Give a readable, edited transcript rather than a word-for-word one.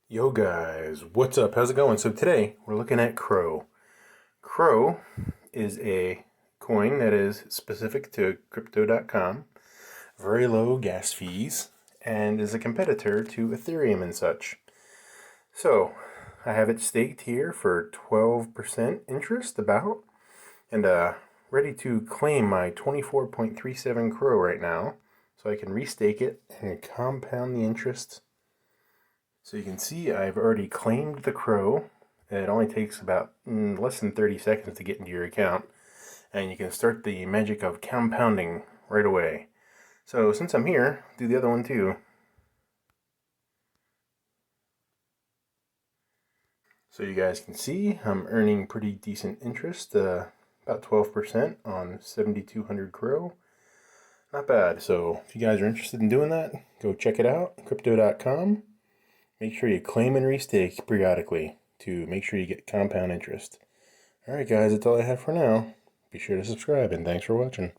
Yo guys, what's up? How's it going? So today we're looking at CRO. CRO is a coin that is specific to crypto.com, very low gas fees, and is a competitor to Ethereum and such. So I have it staked here for 12% interest about, and ready to claim my 24.37 CRO right now, so I can restake it and compound the interest. So you can see I've already claimed the CRO. It only takes about less than 30 seconds to get into your account. And you can start the magic of compounding right away. So since I'm here, do the other one too. So you guys can see I'm earning pretty decent interest, about 12% on 7,200 CRO. Not bad. So if you guys are interested in doing that, go check it out, crypto.com. Make sure you claim and restake periodically to make sure you get compound interest. Alright guys, that's all I have for now. Be sure to subscribe and thanks for watching.